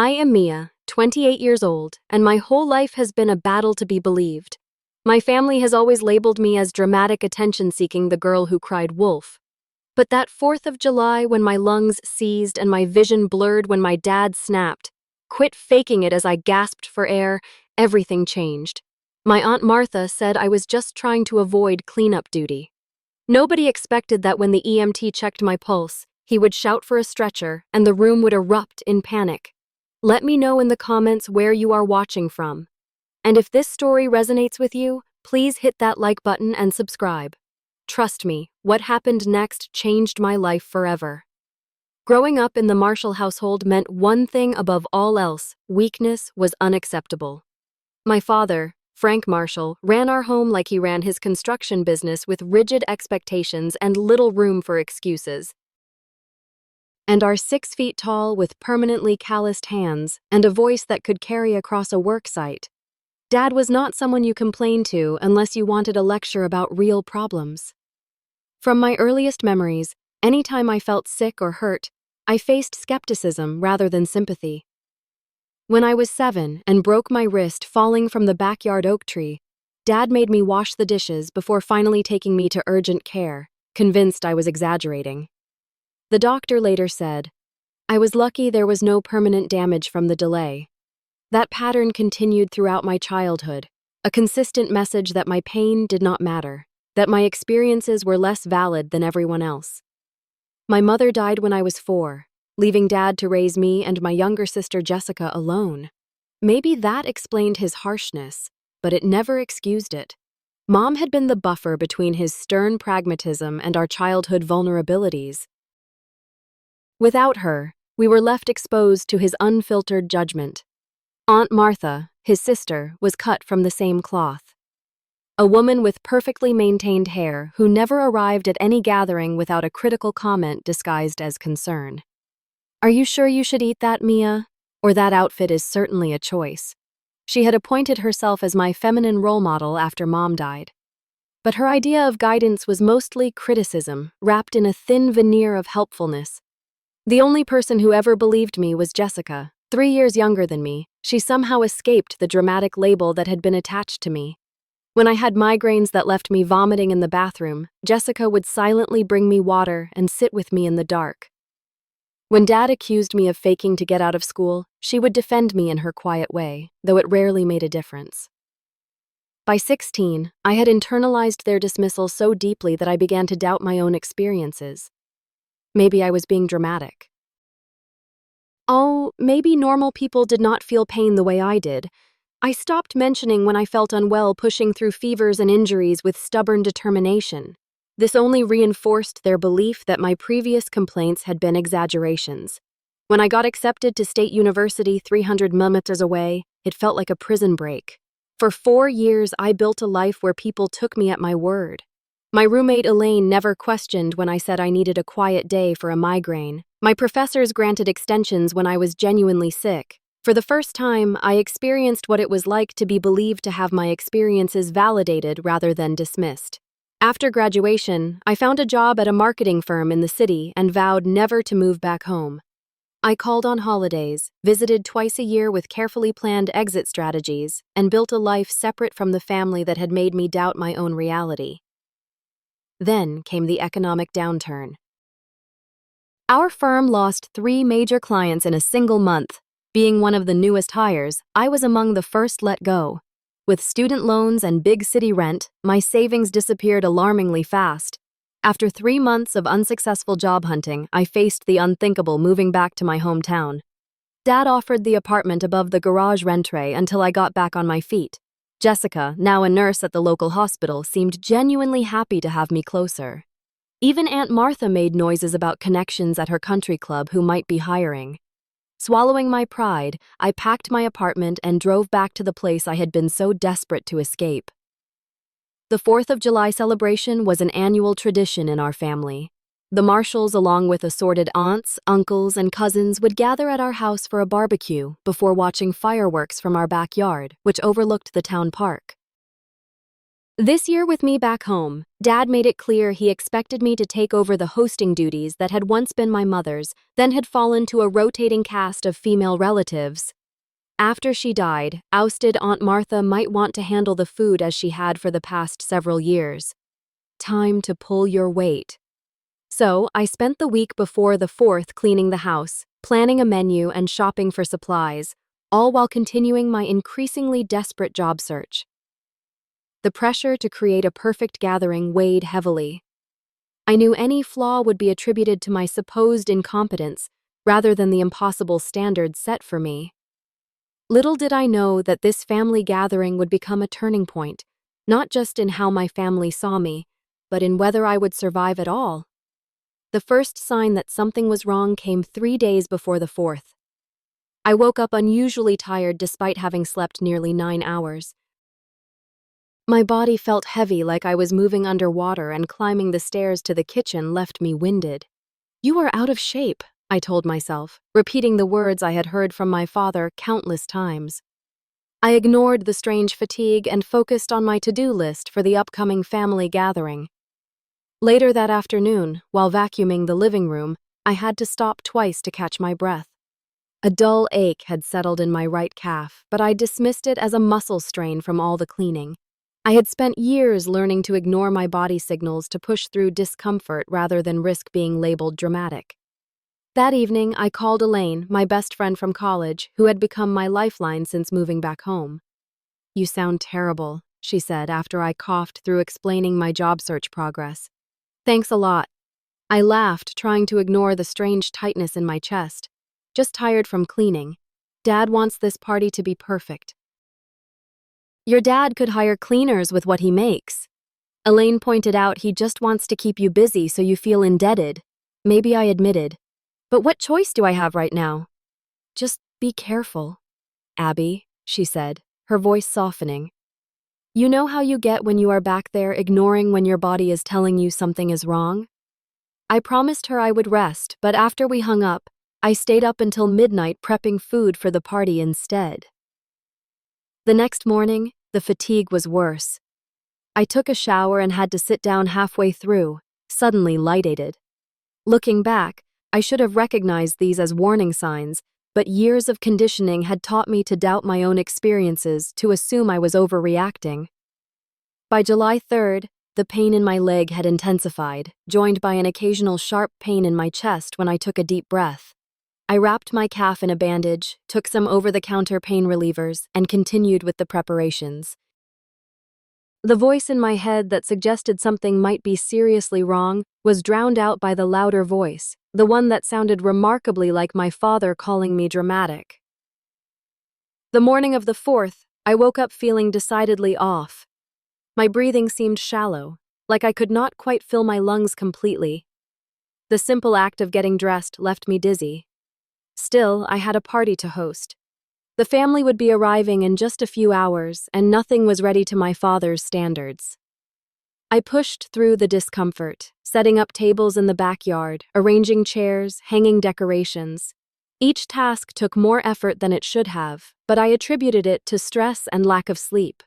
I am Mia, 28 years old, and my whole life has been a battle to be believed. My family has always labeled me as dramatic attention-seeking the girl who cried wolf. But that 4th of July when my lungs seized and my vision blurred when my dad snapped, quit faking it as I gasped for air, everything changed. My Aunt Martha said I was just trying to avoid cleanup duty. Nobody expected that when the EMT checked my pulse, he would shout for a stretcher and the room would erupt in panic. Let me know in the comments where you are watching from. And if this story resonates with you, please hit that like button and subscribe. Trust me, what happened next changed my life forever. Growing up in the Marshall household meant one thing above all else: weakness was unacceptable. My father, Frank Marshall, ran our home like he ran his construction business with rigid expectations and little room for excuses. And our 6 feet tall with permanently calloused hands and a voice that could carry across a work site. Dad was not someone you complained to unless you wanted a lecture about real problems. From my earliest memories, anytime I felt sick or hurt, I faced skepticism rather than sympathy. When I was 7 and broke my wrist falling from the backyard oak tree, Dad made me wash the dishes before finally taking me to urgent care, convinced I was exaggerating. The doctor later said, "I was lucky there was no permanent damage from the delay." That pattern continued throughout my childhood, a consistent message that my pain did not matter, that my experiences were less valid than everyone else. My mother died when I was 4, leaving Dad to raise me and my younger sister Jessica alone. Maybe that explained his harshness, but it never excused it. Mom had been the buffer between his stern pragmatism and our childhood vulnerabilities. Without her, we were left exposed to his unfiltered judgment. Aunt Martha, his sister, was cut from the same cloth. A woman with perfectly maintained hair who never arrived at any gathering without a critical comment disguised as concern. "Are you sure you should eat that, Mia? Or that outfit is certainly a choice." She had appointed herself as my feminine role model after Mom died. But her idea of guidance was mostly criticism, wrapped in a thin veneer of helpfulness. The only person who ever believed me was Jessica, 3 years younger than me. She somehow escaped the dramatic label that had been attached to me. When I had migraines that left me vomiting in the bathroom, Jessica would silently bring me water and sit with me in the dark. When Dad accused me of faking to get out of school, she would defend me in her quiet way, though it rarely made a difference. By 16, I had internalized their dismissal so deeply that I began to doubt my own experiences. Maybe I was being dramatic. Oh, maybe normal people did not feel pain the way I did. I stopped mentioning when I felt unwell, pushing through fevers and injuries with stubborn determination. This only reinforced their belief that my previous complaints had been exaggerations. When I got accepted to State University 300 kilometers away, it felt like a prison break. For 4 years, I built a life where people took me at my word. My roommate Elaine never questioned when I said I needed a quiet day for a migraine. My professors granted extensions when I was genuinely sick. For the first time, I experienced what it was like to be believed to have my experiences validated rather than dismissed. After graduation, I found a job at a marketing firm in the city and vowed never to move back home. I called on holidays, visited twice a year with carefully planned exit strategies, and built a life separate from the family that had made me doubt my own reality. Then came the economic downturn. Our firm lost 3 major clients in a single month. Being one of the newest hires, I was among the first let go. With student loans and big city rent, my savings disappeared alarmingly fast. After 3 months of unsuccessful job hunting, I faced the unthinkable, moving back to my hometown. Dad offered the apartment above the garage rentray until I got back on my feet. Jessica, now a nurse at the local hospital, seemed genuinely happy to have me closer. Even Aunt Martha made noises about connections at her country club who might be hiring. Swallowing my pride, I packed my apartment and drove back to the place I had been so desperate to escape. The 4th of July celebration was an annual tradition in our family. The Marshalls, along with assorted aunts, uncles, and cousins, would gather at our house for a barbecue before watching fireworks from our backyard, which overlooked the town park. This year with me back home, Dad made it clear he expected me to take over the hosting duties that had once been my mother's, then had fallen to a rotating cast of female relatives. After she died, ousted Aunt Martha might want to handle the food as she had for the past several years. Time to pull your weight. So, I spent the week before the 4th cleaning the house, planning a menu and shopping for supplies, all while continuing my increasingly desperate job search. The pressure to create a perfect gathering weighed heavily. I knew any flaw would be attributed to my supposed incompetence, rather than the impossible standards set for me. Little did I know that this family gathering would become a turning point, not just in how my family saw me, but in whether I would survive at all. The first sign that something was wrong came 3 days before the 4th. I woke up unusually tired despite having slept nearly 9 hours. My body felt heavy, like I was moving underwater, and climbing the stairs to the kitchen left me winded. "You are out of shape," I told myself, repeating the words I had heard from my father countless times. I ignored the strange fatigue and focused on my to-do list for the upcoming family gathering. Later that afternoon, while vacuuming the living room, I had to stop twice to catch my breath. A dull ache had settled in my right calf, but I dismissed it as a muscle strain from all the cleaning. I had spent years learning to ignore my body signals to push through discomfort rather than risk being labeled dramatic. That evening, I called Elaine, my best friend from college, who had become my lifeline since moving back home. "You sound terrible," she said after I coughed through explaining my job search progress. "Thanks a lot." I laughed, trying to ignore the strange tightness in my chest. "Just tired from cleaning. Dad wants this party to be perfect." "Your dad could hire cleaners with what he makes." Elaine pointed out he just wants to keep you busy so you feel indebted. Maybe I admitted. "But what choice do I have right now?" "Just be careful, Abby," she said, her voice softening. "You know how you get when you are back there ignoring when your body is telling you something is wrong?" I promised her I would rest, but after we hung up, I stayed up until midnight prepping food for the party instead. The next morning, the fatigue was worse. I took a shower and had to sit down halfway through, suddenly lightheaded. Looking back, I should have recognized these as warning signs, but years of conditioning had taught me to doubt my own experiences, to assume I was overreacting. By July 3rd, the pain in my leg had intensified, joined by an occasional sharp pain in my chest when I took a deep breath. I wrapped my calf in a bandage, took some over-the-counter pain relievers, and continued with the preparations. The voice in my head that suggested something might be seriously wrong was drowned out by the louder voice, the one that sounded remarkably like my father calling me dramatic. The morning of the 4th, I woke up feeling decidedly off. My breathing seemed shallow, like I could not quite fill my lungs completely. The simple act of getting dressed left me dizzy. Still, I had a party to host. The family would be arriving in just a few hours, and nothing was ready to my father's standards. I pushed through the discomfort, setting up tables in the backyard, arranging chairs, hanging decorations. Each task took more effort than it should have, but I attributed it to stress and lack of sleep.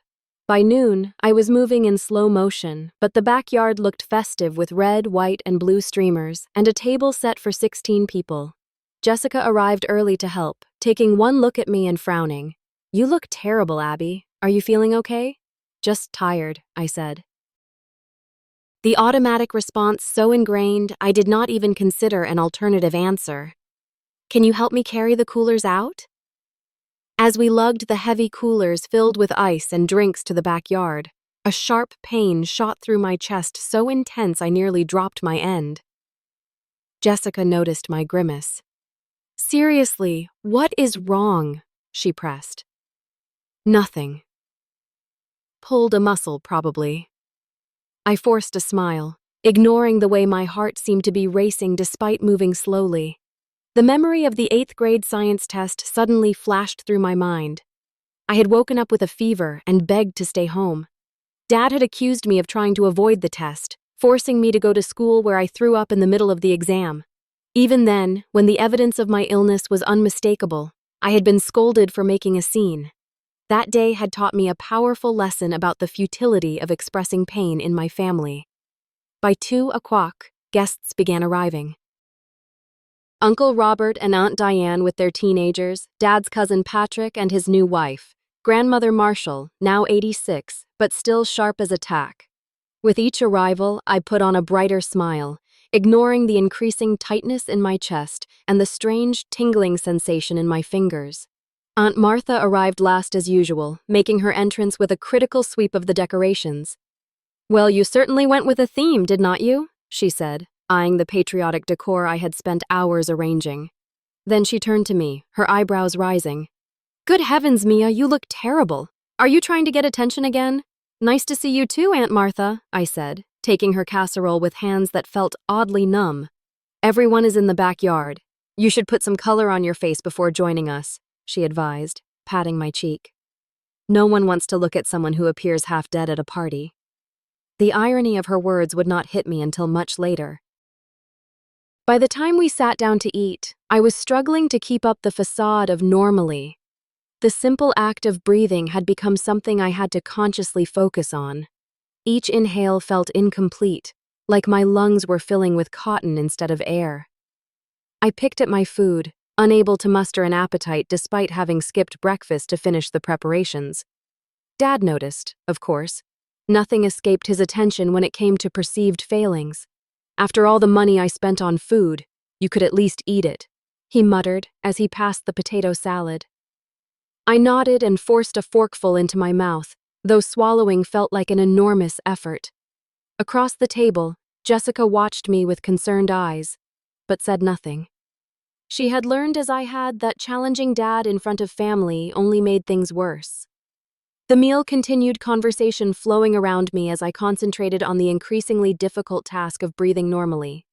By noon, I was moving in slow motion, but the backyard looked festive with red, white, and blue streamers, and a table set for 16 people. Jessica arrived early to help, taking one look at me and frowning. "You look terrible, Abby. Are you feeling okay?" "Just tired," I said. The automatic response so ingrained, I did not even consider an alternative answer. "Can you help me carry the coolers out?" As we lugged the heavy coolers filled with ice and drinks to the backyard, a sharp pain shot through my chest so intense I nearly dropped my end. Jessica noticed my grimace. "Seriously, what is wrong?" she pressed. "Nothing." Pulled a muscle, probably. I forced a smile, ignoring the way my heart seemed to be racing despite moving slowly. The memory of the 8th grade science test suddenly flashed through my mind. I had woken up with a fever and begged to stay home. Dad had accused me of trying to avoid the test, forcing me to go to school where I threw up in the middle of the exam. Even then, when the evidence of my illness was unmistakable, I had been scolded for making a scene. That day had taught me a powerful lesson about the futility of expressing pain in my family. By 2 o'clock, guests began arriving. Uncle Robert and Aunt Diane with their teenagers, Dad's cousin Patrick and his new wife, Grandmother Marshall, now 86, but still sharp as a tack. With each arrival, I put on a brighter smile, ignoring the increasing tightness in my chest and the strange tingling sensation in my fingers. Aunt Martha arrived last as usual, making her entrance with a critical sweep of the decorations. "Well, you certainly went with a theme, did not you?" she said, eyeing the patriotic decor I had spent hours arranging. Then she turned to me, her eyebrows rising. "Good heavens, Mia, you look terrible. Are you trying to get attention again?" "Nice to see you too, Aunt Martha," I said, taking her casserole with hands that felt oddly numb. "Everyone is in the backyard. You should put some color on your face before joining us," she advised, patting my cheek. No one wants to look at someone who appears half dead at a party. The irony of her words would not hit me until much later. By the time we sat down to eat, I was struggling to keep up the facade of normally. The simple act of breathing had become something I had to consciously focus on. Each inhale felt incomplete, like my lungs were filling with cotton instead of air. I picked at my food, unable to muster an appetite despite having skipped breakfast to finish the preparations. Dad noticed, of course. Nothing escaped his attention when it came to perceived failings. "After all the money I spent on food, you could at least eat it," he muttered as he passed the potato salad. I nodded and forced a forkful into my mouth, though swallowing felt like an enormous effort. Across the table, Jessica watched me with concerned eyes, but said nothing. She had learned as I had that challenging Dad in front of family only made things worse. The meal continued, conversation flowing around me as I concentrated on the increasingly difficult task of breathing normally.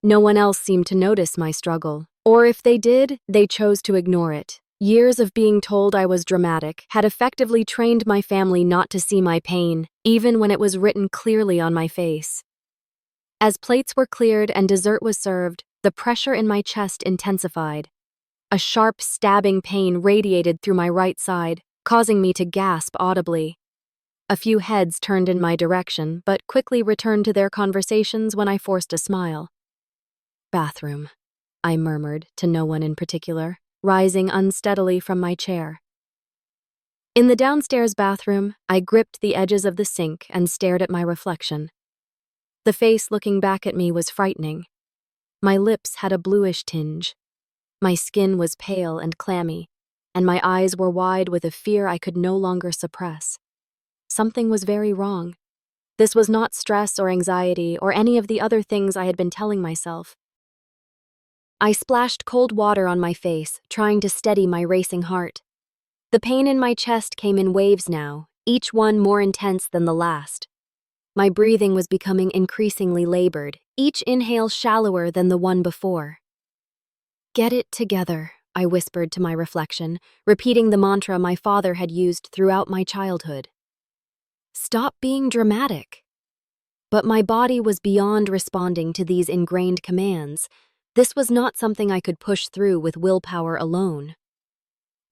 No one else seemed to notice my struggle, or if they did, they chose to ignore it. Years of being told I was dramatic had effectively trained my family not to see my pain, even when it was written clearly on my face. As plates were cleared and dessert was served, the pressure in my chest intensified. A sharp, stabbing pain radiated through my right side, causing me to gasp audibly. A few heads turned in my direction, but quickly returned to their conversations when I forced a smile. "Bathroom," I murmured to no one in particular, rising unsteadily from my chair. In the downstairs bathroom, I gripped the edges of the sink and stared at my reflection. The face looking back at me was frightening. My lips had a bluish tinge. My skin was pale and clammy, and my eyes were wide with a fear I could no longer suppress. Something was very wrong. This was not stress or anxiety or any of the other things I had been telling myself. I splashed cold water on my face, trying to steady my racing heart. The pain in my chest came in waves now, each one more intense than the last. My breathing was becoming increasingly labored, each inhale shallower than the one before. "Get it together," I whispered to my reflection, repeating the mantra my father had used throughout my childhood. "Stop being dramatic." But my body was beyond responding to these ingrained commands. This was not something I could push through with willpower alone.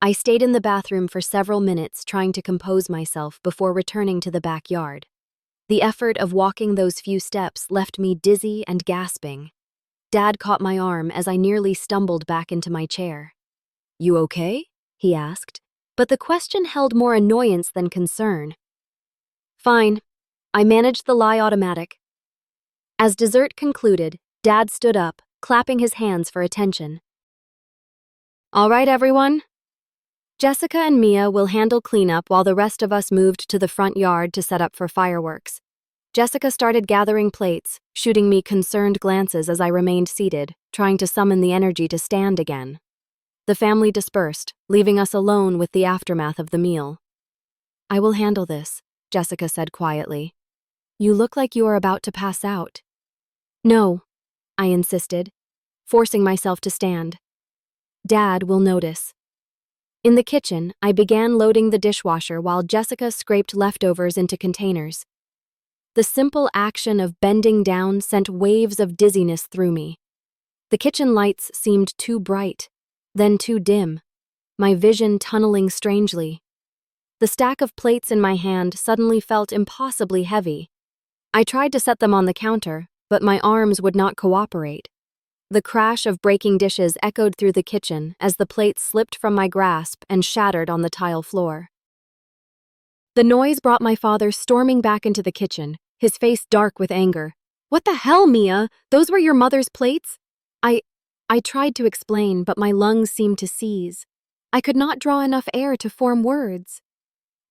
I stayed in the bathroom for several minutes trying to compose myself before returning to the backyard. The effort of walking those few steps left me dizzy and gasping. Dad caught my arm as I nearly stumbled back into my chair. "You okay?" he asked, but the question held more annoyance than concern. "Fine." I managed the lie automatic. As dessert concluded, Dad stood up, clapping his hands for attention. "All right, everyone. Jessica and Mia will handle cleanup while the rest of us moved to the front yard to set up for fireworks." Jessica started gathering plates, shooting me concerned glances as I remained seated, trying to summon the energy to stand again. The family dispersed, leaving us alone with the aftermath of the meal. "I will handle this," Jessica said quietly. "You look like you are about to pass out." "No," I insisted, forcing myself to stand. "Dad will notice." In the kitchen, I began loading the dishwasher while Jessica scraped leftovers into containers. The simple action of bending down sent waves of dizziness through me. The kitchen lights seemed too bright, then too dim. my vision tunneling strangely. The stack of plates in my hand suddenly felt impossibly heavy. I tried to set them on the counter, but my arms would not cooperate. The crash of breaking dishes echoed through the kitchen as the plates slipped from my grasp and shattered on the tile floor. The noise brought my father storming back into the kitchen, his face dark with anger. "What the hell, Mia? Those were your mother's plates?" I tried to explain, but my lungs seemed to seize. I could not draw enough air to form words.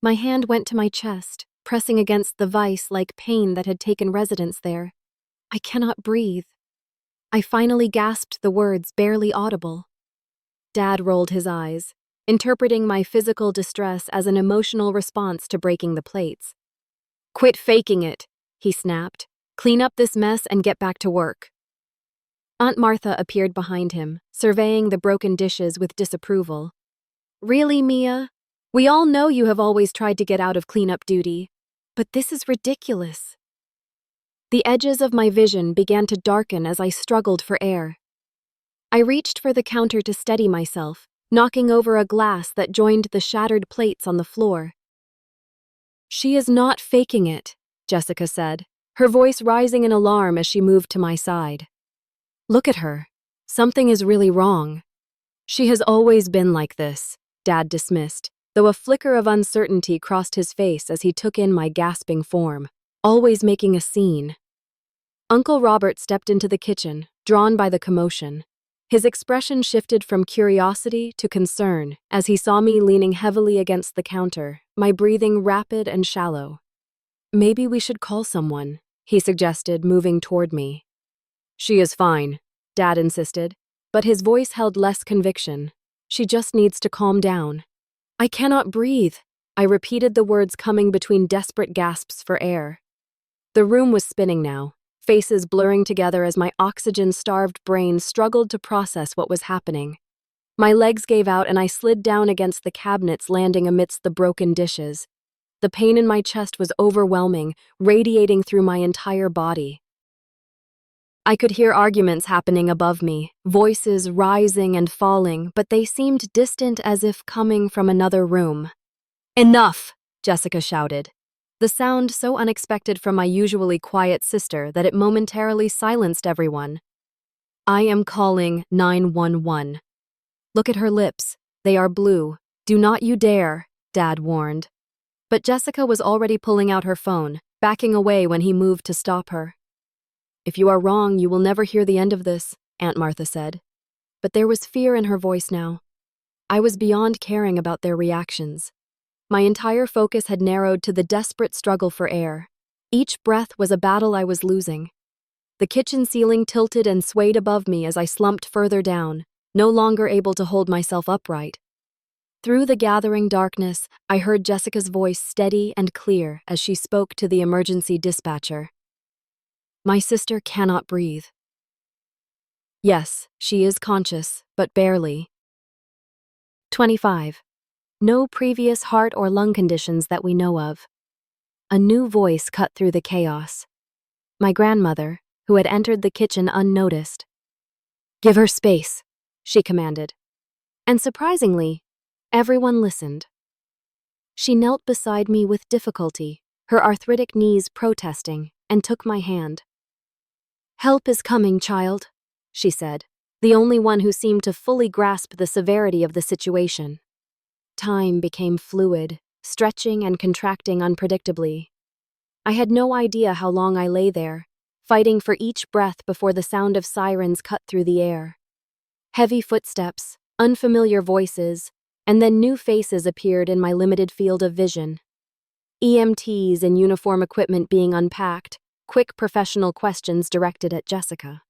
My hand went to my chest, pressing against the vise like pain that had taken residence there. "I cannot breathe." I finally gasped the words, barely audible. Dad rolled his eyes, interpreting my physical distress as an emotional response to breaking the plates. "Quit faking it," he snapped. "Clean up this mess and get back to work." Aunt Martha appeared behind him, surveying the broken dishes with disapproval. "Really, Mia? We all know you have always tried to get out of cleanup duty, but this is ridiculous." The edges of my vision began to darken as I struggled for air. I reached for the counter to steady myself, knocking over a glass that joined the shattered plates on the floor. "She is not faking it," Jessica said, her voice rising in alarm as she moved to my side. "Look at her. Something is really wrong." "She has always been like this," Dad dismissed, though a flicker of uncertainty crossed his face as he took in my gasping form, "always making a scene." Uncle Robert stepped into the kitchen, drawn by the commotion. His expression shifted from curiosity to concern as he saw me leaning heavily against the counter, my breathing rapid and shallow. "Maybe we should call someone," he suggested, moving toward me. "She is fine," Dad insisted, but his voice held less conviction. "She just needs to calm down." "I cannot breathe," I repeated, the words coming between desperate gasps for air. The room was spinning now, faces blurring together as my oxygen-starved brain struggled to process what was happening. My legs gave out and I slid down against the cabinets, landing amidst the broken dishes. The pain in my chest was overwhelming, radiating through my entire body. I could hear arguments happening above me, voices rising and falling, but they seemed distant, as if coming from another room. "Enough!" Jessica shouted. The sound so unexpected from my usually quiet sister that it momentarily silenced everyone. "I am calling 911. Look at her lips. They are blue. Do not you dare," Dad warned. But Jessica was already pulling out her phone, backing away when he moved to stop her. "If you are wrong, you will never hear the end of this," Aunt Martha said. But there was fear in her voice now. I was beyond caring about their reactions. My entire focus had narrowed to the desperate struggle for air. Each breath was a battle I was losing. The kitchen ceiling tilted and swayed above me as I slumped further down, no longer able to hold myself upright. Through the gathering darkness, I heard Jessica's voice steady and clear as she spoke to the emergency dispatcher. "My sister cannot breathe." "Yes, she is conscious, but barely." 25. No previous heart or lung conditions that we know of. A new voice cut through the chaos. My grandmother, who had entered the kitchen unnoticed. "Give her space," she commanded. And surprisingly, everyone listened. She knelt beside me with difficulty, her arthritic knees protesting, and took my hand. "Help is coming, child," she said, the only one who seemed to fully grasp the severity of the situation. Time became fluid, stretching and contracting unpredictably. I had no idea how long I lay there, fighting for each breath before the sound of sirens cut through the air. Heavy footsteps, unfamiliar voices, and then new faces appeared in my limited field of vision. EMTs in uniform equipment being unpacked, quick professional questions directed at Jessica.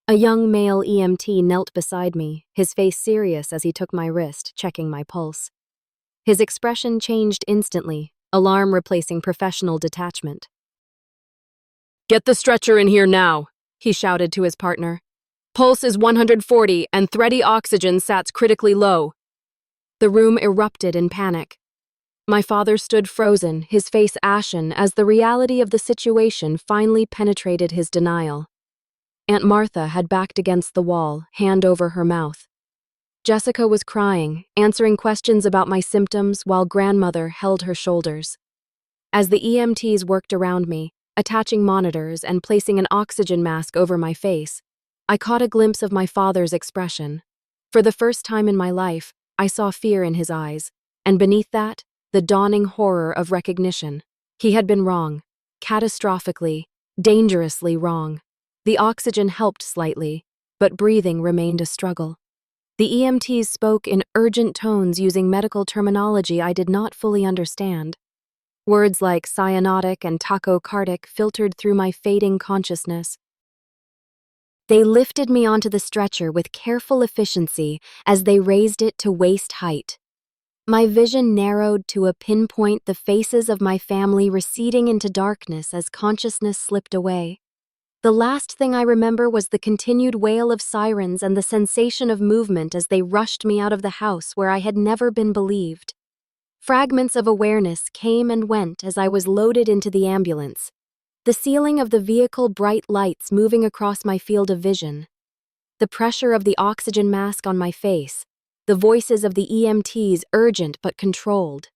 A young male EMT knelt beside me, his face serious as he took my wrist, checking my pulse. His expression changed instantly, alarm replacing professional detachment. "Get the stretcher in here now," he shouted to his partner. "Pulse is 140 and thready oxygen sats critically low." The room erupted in panic. My father stood frozen, his face ashen, as the reality of the situation finally penetrated his denial. Aunt Martha had backed against the wall, hand over her mouth. Jessica was crying, answering questions about my symptoms while grandmother held her shoulders. As the EMTs worked around me, attaching monitors and placing an oxygen mask over my face, I caught a glimpse of my father's expression. For the first time in my life, I saw fear in his eyes, and beneath that, the dawning horror of recognition. He had been wrong, catastrophically, dangerously wrong. The oxygen helped slightly, but breathing remained a struggle. The EMTs spoke in urgent tones using medical terminology I did not fully understand. Words like cyanotic and tachycardic filtered through my fading consciousness. They lifted me onto the stretcher with careful efficiency as they raised it to waist height. My vision narrowed to a pinpoint, the faces of my family receding into darkness as consciousness slipped away. The last thing I remember was the continued wail of sirens and the sensation of movement as they rushed me out of the house where I had never been believed. Fragments of awareness came and went as I was loaded into the ambulance. The ceiling of the vehicle, bright lights moving across my field of vision. The pressure of the oxygen mask on my face. The voices of the EMTs, urgent but controlled.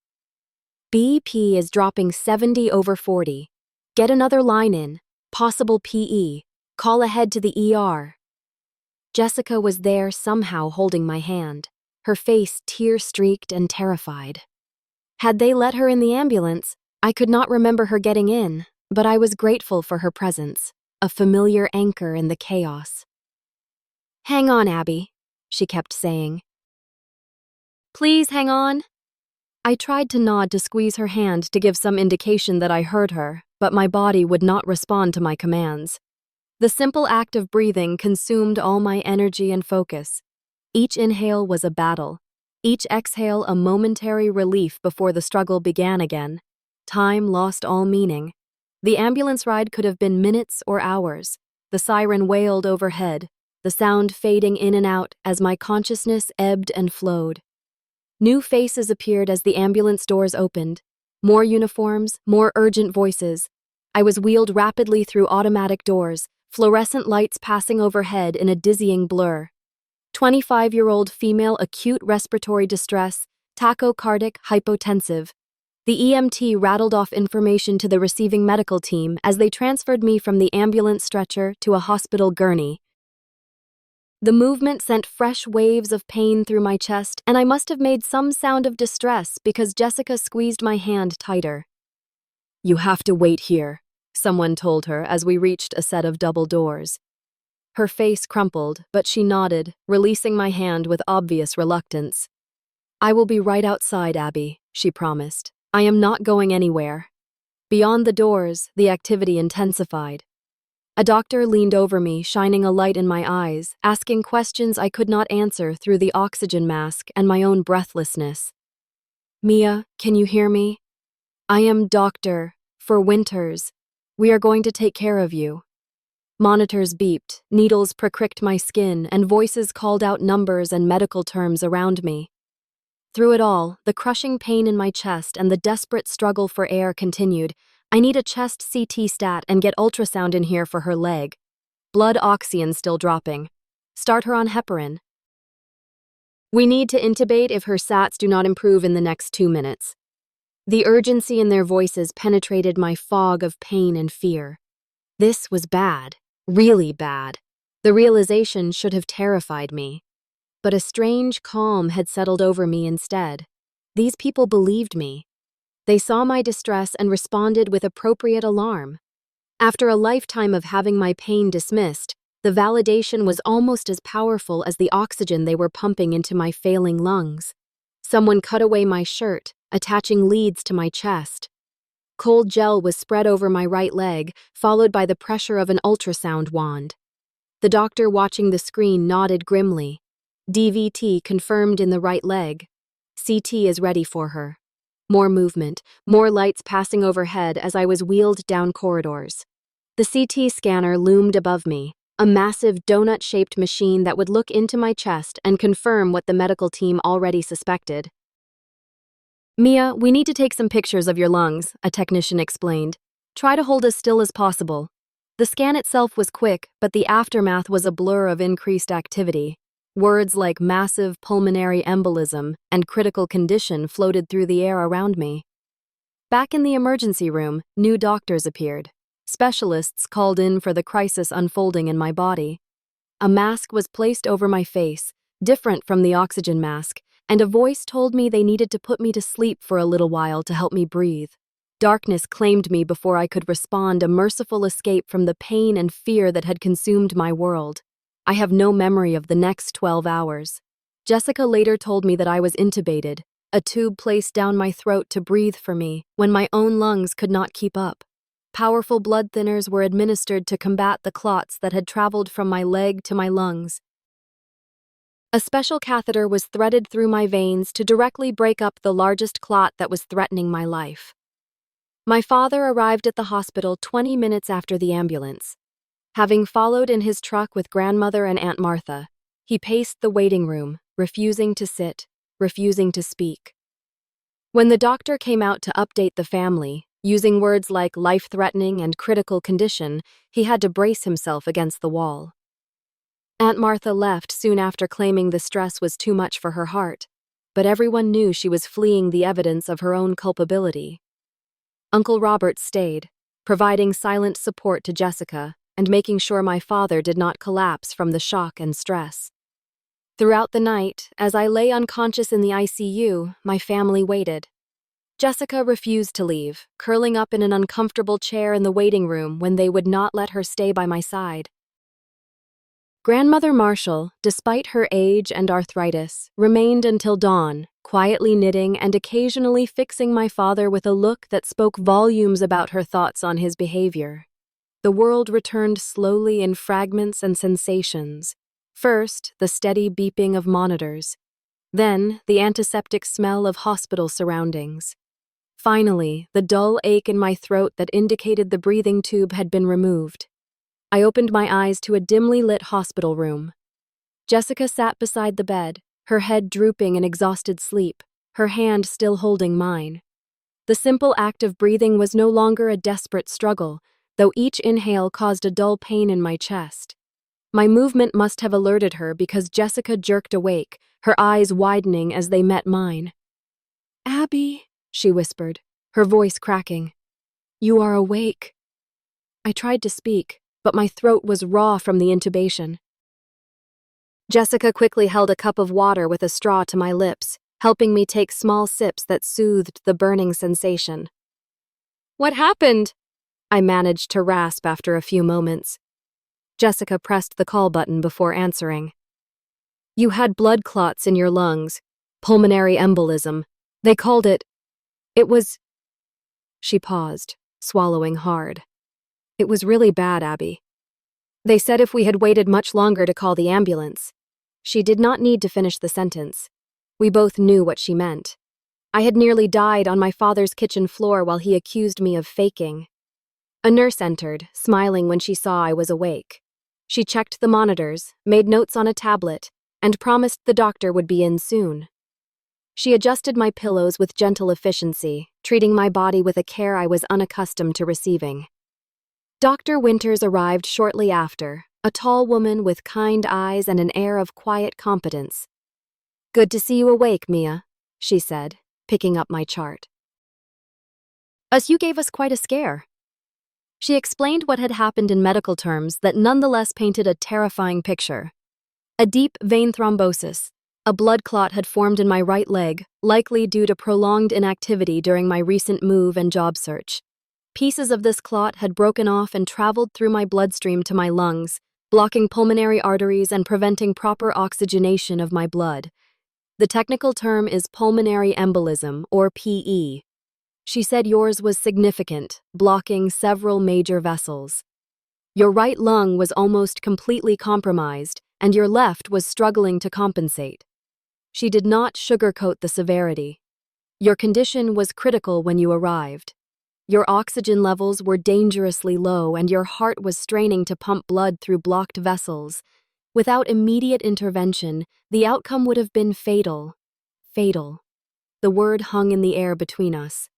BP is dropping 70/40. Get another line in. Possible PE. Call ahead to the ER. Jessica was there somehow holding my hand, her face tear-streaked and terrified. Had they let her in the ambulance, I could not remember her getting in, but I was grateful for her presence, a familiar anchor in the chaos. "Hang on, Abby," she kept saying. "Please hang on." I tried to nod to squeeze her hand to give some indication that I heard her, but my body would not respond to my commands. The simple act of breathing consumed all my energy and focus. Each inhale was a battle. Each exhale a momentary relief before the struggle began again. Time lost all meaning. The ambulance ride could have been minutes or hours. The siren wailed overhead, the sound fading in and out as my consciousness ebbed and flowed. New faces appeared as the ambulance doors opened. More uniforms, more urgent voices. I was wheeled rapidly through automatic doors, fluorescent lights passing overhead in a dizzying blur. 25-year-old female, acute respiratory distress, tachycardic, hypotensive. The EMT rattled off information to the receiving medical team as they transferred me from the ambulance stretcher to a hospital gurney. The movement sent fresh waves of pain through my chest, and I must have made some sound of distress because Jessica squeezed my hand tighter. "You have to wait here," someone told her as we reached a set of double doors. Her face crumpled, but she nodded, releasing my hand with obvious reluctance. "I will be right outside, Abby," she promised. "I am not going anywhere." Beyond the doors, the activity intensified. A doctor leaned over me, shining a light in my eyes, asking questions I could not answer through the oxygen mask and my own breathlessness. "Mia, can you hear me? I am Dr. for Winters. We are going to take care of you." Monitors beeped, needles pricked my skin, and voices called out numbers and medical terms around me. Through it all, the crushing pain in my chest and the desperate struggle for air continued. "I need a chest CT stat and get ultrasound in here for her leg. Blood oxygen still dropping. Start her on heparin. We need to intubate if her SATs do not improve in the next 2 minutes." The urgency in their voices penetrated my fog of pain and fear. This was bad, really bad. The realization should have terrified me. But a strange calm had settled over me instead. These people believed me. They saw my distress and responded with appropriate alarm. After a lifetime of having my pain dismissed, the validation was almost as powerful as the oxygen they were pumping into my failing lungs. Someone cut away my shirt, attaching leads to my chest. Cold gel was spread over my right leg, followed by the pressure of an ultrasound wand. The doctor watching the screen nodded grimly. DVT confirmed in the right leg. CT is ready for her. More movement, more lights passing overhead as I was wheeled down corridors. The CT scanner loomed above me, a massive donut-shaped machine that would look into my chest and confirm what the medical team already suspected. "Mia, we need to take some pictures of your lungs," a technician explained. "Try to hold as still as possible." The scan itself was quick, but the aftermath was a blur of increased activity. Words like massive pulmonary embolism and critical condition floated through the air around me. Back in the emergency room, new doctors appeared. Specialists called in for the crisis unfolding in my body. A mask was placed over my face, different from the oxygen mask, and a voice told me they needed to put me to sleep for a little while to help me breathe. Darkness claimed me before I could respond, a merciful escape from the pain and fear that had consumed my world. I have no memory of the next 12 hours. Jessica later told me that I was intubated, a tube placed down my throat to breathe for me when my own lungs could not keep up. Powerful blood thinners were administered to combat the clots that had traveled from my leg to my lungs. A special catheter was threaded through my veins to directly break up the largest clot that was threatening my life. My father arrived at the hospital 20 minutes after the ambulance. Having followed in his truck with grandmother and Aunt Martha, he paced the waiting room, refusing to sit, refusing to speak. When the doctor came out to update the family, using words like life-threatening and critical condition, he had to brace himself against the wall. Aunt Martha left soon after, claiming the stress was too much for her heart, but everyone knew she was fleeing the evidence of her own culpability. Uncle Robert stayed, providing silent support to Jessica and making sure my father did not collapse from the shock and stress. Throughout the night, as I lay unconscious in the ICU, my family waited. Jessica refused to leave, curling up in an uncomfortable chair in the waiting room when they would not let her stay by my side. Grandmother Marshall, despite her age and arthritis, remained until dawn, quietly knitting and occasionally fixing my father with a look that spoke volumes about her thoughts on his behavior. The world returned slowly in fragments and sensations. First, the steady beeping of monitors. Then, the antiseptic smell of hospital surroundings. Finally, the dull ache in my throat that indicated the breathing tube had been removed. I opened my eyes to a dimly lit hospital room. Jessica sat beside the bed, her head drooping in exhausted sleep, her hand still holding mine. The simple act of breathing was no longer a desperate struggle, though each inhale caused a dull pain in my chest. My movement must have alerted her because Jessica jerked awake, her eyes widening as they met mine. "Abby," she whispered, her voice cracking. "You are awake." I tried to speak, but my throat was raw from the intubation. Jessica quickly held a cup of water with a straw to my lips, helping me take small sips that soothed the burning sensation. "What happened?" I managed to rasp after a few moments. Jessica pressed the call button before answering. "You had blood clots in your lungs, pulmonary embolism. They called it. It was..." She paused, swallowing hard. "It was really bad, Abby. They said if we had waited much longer to call the ambulance." She did not need to finish the sentence. We both knew what she meant. I had nearly died on my father's kitchen floor while he accused me of faking. A nurse entered, smiling when she saw I was awake. She checked the monitors, made notes on a tablet, and promised the doctor would be in soon. She adjusted my pillows with gentle efficiency, treating my body with a care I was unaccustomed to receiving. Dr. Winters arrived shortly after, a tall woman with kind eyes and an air of quiet competence. "Good to see you awake, Mia," she said, picking up my chart. "You gave us quite a scare." She explained what had happened in medical terms that nonetheless painted a terrifying picture. A deep vein thrombosis. A blood clot had formed in my right leg, likely due to prolonged inactivity during my recent move and job search. Pieces of this clot had broken off and traveled through my bloodstream to my lungs, blocking pulmonary arteries and preventing proper oxygenation of my blood. The technical term is pulmonary embolism, or PE. She said yours was significant, blocking several major vessels. Your right lung was almost completely compromised, and your left was struggling to compensate. She did not sugarcoat the severity. Your condition was critical when you arrived. Your oxygen levels were dangerously low, and your heart was straining to pump blood through blocked vessels. Without immediate intervention, the outcome would have been fatal. Fatal. The word hung in the air between us.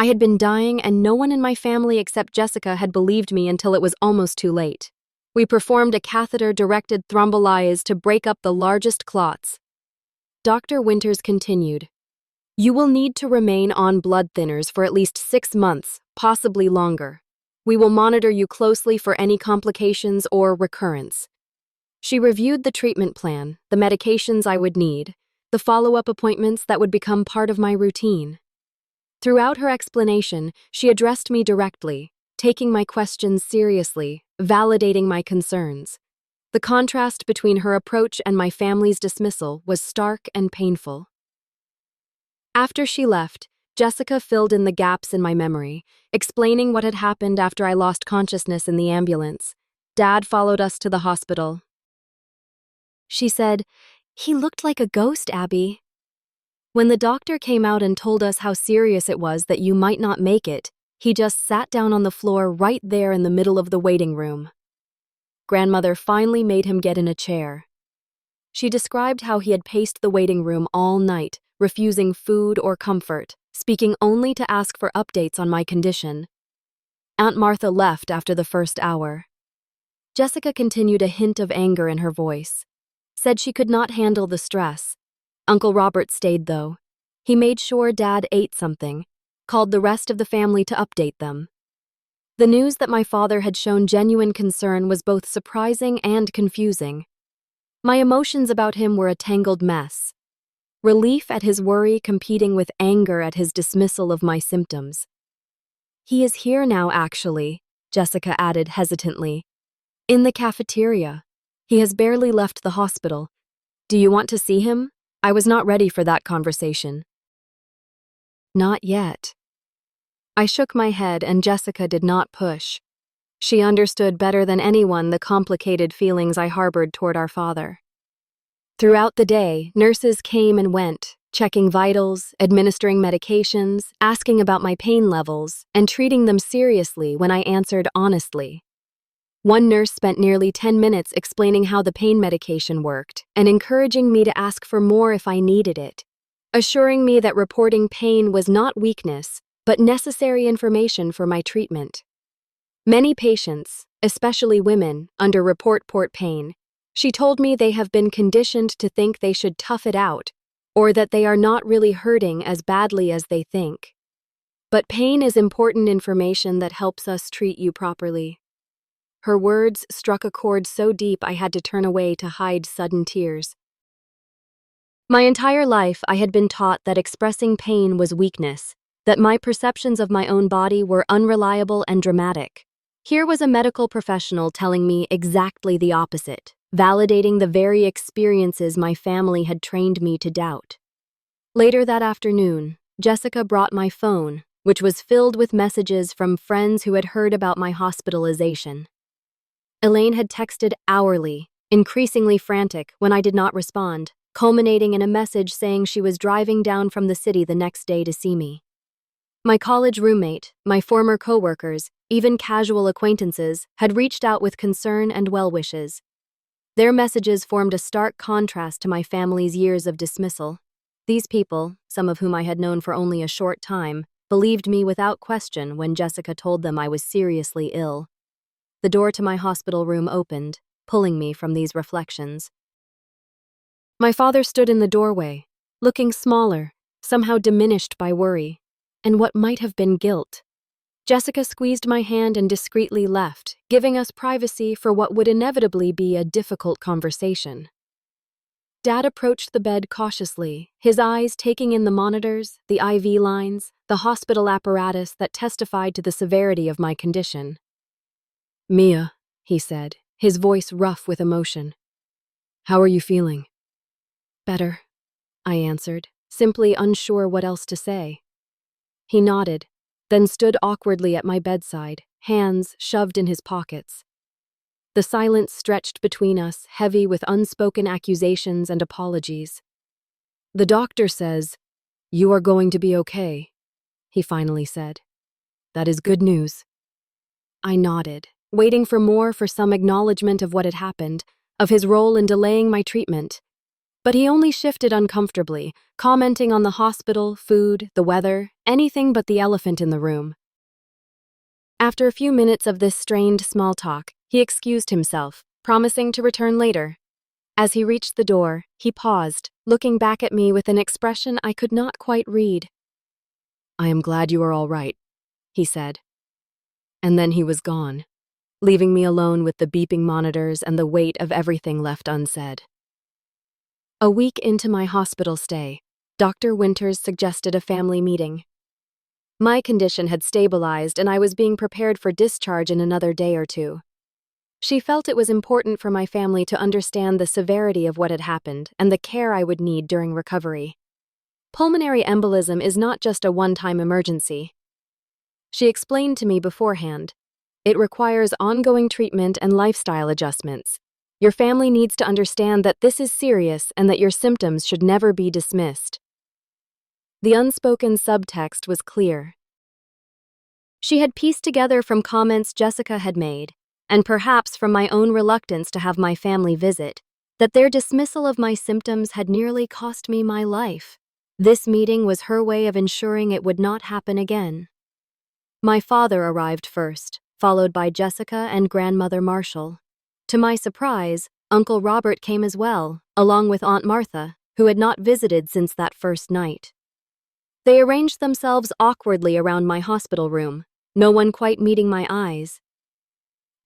I had been dying, and no one in my family except Jessica had believed me until it was almost too late. We performed a catheter-directed thrombolysis to break up the largest clots. Dr. Winters continued, "You will need to remain on blood thinners for at least 6 months, possibly longer. We will monitor you closely for any complications or recurrence." She reviewed the treatment plan, the medications I would need, the follow-up appointments that would become part of my routine. Throughout her explanation, she addressed me directly, taking my questions seriously, validating my concerns. The contrast between her approach and my family's dismissal was stark and painful. After she left, Jessica filled in the gaps in my memory, explaining what had happened after I lost consciousness in the ambulance. Dad followed us to the hospital. She said, "He looked like a ghost, Abby." When the doctor came out and told us how serious it was that you might not make it, he just sat down on the floor right there in the middle of the waiting room. Grandmother finally made him get in a chair. She described how he had paced the waiting room all night, refusing food or comfort, speaking only to ask for updates on my condition. Aunt Martha left after the first hour. Jessica continued a hint of anger in her voice. Said she could not handle the stress. Uncle Robert stayed, though. He made sure Dad ate something, called the rest of the family to update them. The news that my father had shown genuine concern was both surprising and confusing. My emotions about him were a tangled mess. Relief at his worry competing with anger at his dismissal of my symptoms. "He is here now, actually," Jessica added hesitantly. "In the cafeteria. He has barely left the hospital. Do you want to see him?" I was not ready for that conversation. "Not yet." I shook my head and Jessica did not push. She understood better than anyone the complicated feelings I harbored toward our father. Throughout the day, nurses came and went, checking vitals, administering medications, asking about my pain levels, and treating them seriously when I answered honestly. One nurse spent nearly 10 minutes explaining how the pain medication worked and encouraging me to ask for more if I needed it, assuring me that reporting pain was not weakness, but necessary information for my treatment. Many patients, especially women, underreport pain. She told me they have been conditioned to think they should tough it out, or that they are not really hurting as badly as they think. But pain is important information that helps us treat you properly. Her words struck a chord so deep I had to turn away to hide sudden tears. My entire life I had been taught that expressing pain was weakness, that my perceptions of my own body were unreliable and dramatic. Here was a medical professional telling me exactly the opposite, validating the very experiences my family had trained me to doubt. Later that afternoon, Jessica brought my phone, which was filled with messages from friends who had heard about my hospitalization. Elaine had texted hourly, increasingly frantic when I did not respond, culminating in a message saying she was driving down from the city the next day to see me. My college roommate, my former coworkers, even casual acquaintances, had reached out with concern and well wishes. Their messages formed a stark contrast to my family's years of dismissal. These people, some of whom I had known for only a short time, believed me without question when Jessica told them I was seriously ill. The door to my hospital room opened, pulling me from these reflections. My father stood in the doorway, looking smaller, somehow diminished by worry, and what might have been guilt. Jessica squeezed my hand and discreetly left, giving us privacy for what would inevitably be a difficult conversation. Dad approached the bed cautiously, his eyes taking in the monitors, the IV lines, the hospital apparatus that testified to the severity of my condition. "Mia," he said, his voice rough with emotion. "How are you feeling?" "Better," I answered, simply unsure what else to say. He nodded, then stood awkwardly at my bedside, hands shoved in his pockets. The silence stretched between us, heavy with unspoken accusations and apologies. "The doctor says, you are going to be okay," he finally said. "That is good news." I nodded, waiting for some acknowledgement of what had happened, of his role in delaying my treatment. But he only shifted uncomfortably, commenting on the hospital, food, the weather, anything but the elephant in the room. After a few minutes of this strained small talk, He excused himself, promising to return later. As he reached the door, he paused, looking back at me with an expression I could not quite read. "I am glad you are all right," he said. And then he was gone, leaving me alone with the beeping monitors and the weight of everything left unsaid. A week into my hospital stay, Dr. Winters suggested a family meeting. My condition had stabilized and I was being prepared for discharge in another day or two. She felt it was important for my family to understand the severity of what had happened and the care I would need during recovery. Pulmonary embolism is not just a one-time emergency. She explained to me beforehand. It requires ongoing treatment and lifestyle adjustments. Your family needs to understand that this is serious and that your symptoms should never be dismissed. The unspoken subtext was clear. She had pieced together from comments Jessica had made, and perhaps from my own reluctance to have my family visit, that their dismissal of my symptoms had nearly cost me my life. This meeting was her way of ensuring it would not happen again. My father arrived first, followed by Jessica and grandmother Marshall. To my surprise, Uncle Robert came as well, along with Aunt Martha, who had not visited since that first night. They arranged themselves awkwardly around my hospital room, no one quite meeting my eyes.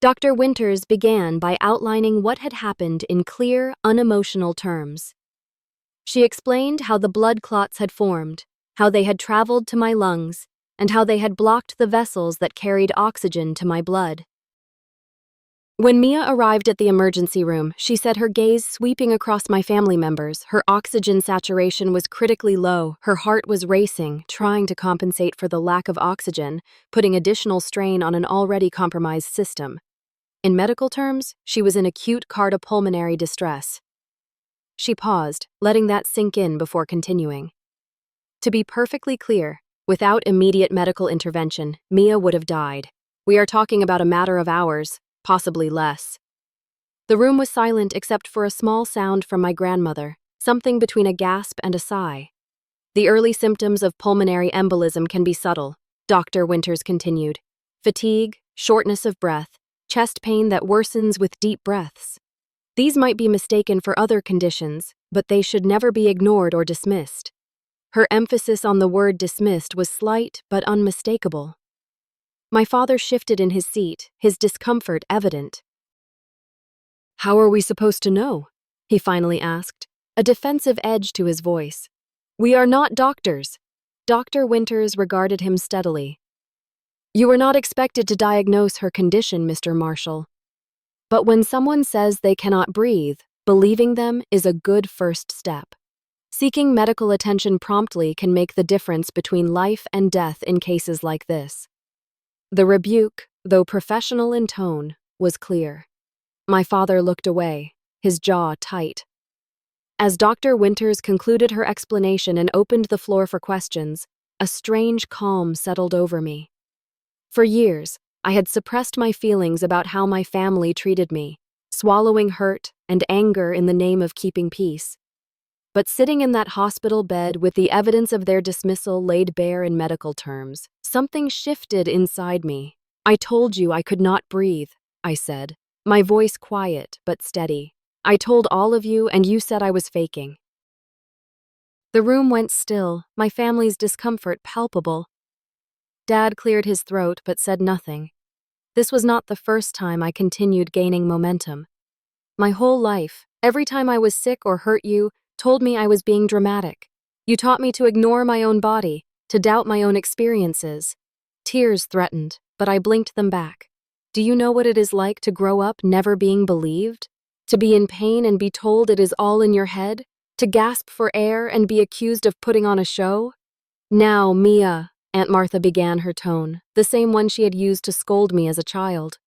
Dr. Winters began by outlining what had happened in clear, unemotional terms. She explained how the blood clots had formed, how they had traveled to my lungs, and how they had blocked the vessels that carried oxygen to my blood. When Mia arrived at the emergency room, she said, her gaze sweeping across my family members. Her oxygen saturation was critically low, her heart was racing, trying to compensate for the lack of oxygen, putting additional strain on an already compromised system. In medical terms, she was in acute cardiopulmonary distress. She paused, letting that sink in before continuing. To be perfectly clear, without immediate medical intervention, Mia would have died. We are talking about a matter of hours, possibly less. The room was silent except for a small sound from my grandmother, something between a gasp and a sigh. The early symptoms of pulmonary embolism can be subtle, Dr. Winters continued. Fatigue, shortness of breath, chest pain that worsens with deep breaths. These might be mistaken for other conditions, but they should never be ignored or dismissed. Her emphasis on the word dismissed was slight but unmistakable. My father shifted in his seat, his discomfort evident. "How are we supposed to know?" he finally asked, a defensive edge to his voice. "We are not doctors." Dr. Winters regarded him steadily. "You are not expected to diagnose her condition, Mr. Marshall. But when someone says they cannot breathe, believing them is a good first step. Seeking medical attention promptly can make the difference between life and death in cases like this." The rebuke, though professional in tone, was clear. My father looked away, his jaw tight. As Dr. Winters concluded her explanation and opened the floor for questions, a strange calm settled over me. For years, I had suppressed my feelings about how my family treated me, swallowing hurt and anger in the name of keeping peace. But sitting in that hospital bed with the evidence of their dismissal laid bare in medical terms, something shifted inside me. "I told you I could not breathe," I said, my voice quiet but steady. "I told all of you, and you said I was faking." The room went still, my family's discomfort palpable. Dad cleared his throat but said nothing. This was not the first time I continued gaining momentum. My whole life, every time I was sick or hurt you, told me I was being dramatic. You taught me to ignore my own body, to doubt my own experiences. Tears threatened, but I blinked them back. Do you know what it is like to grow up never being believed? To be in pain and be told it is all in your head? To gasp for air and be accused of putting on a show? "Now, Mia," Aunt Martha began her tone, the same one she had used to scold me as a child.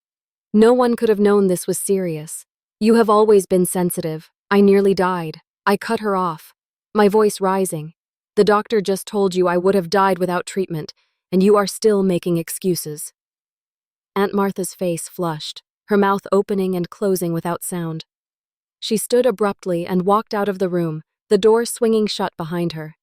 "No one could have known this was serious. You have always been sensitive. I nearly died." I cut her off, my voice rising. "The doctor just told you I would have died without treatment, and you are still making excuses." Aunt Martha's face flushed, her mouth opening and closing without sound. She stood abruptly and walked out of the room, the door swinging shut behind her.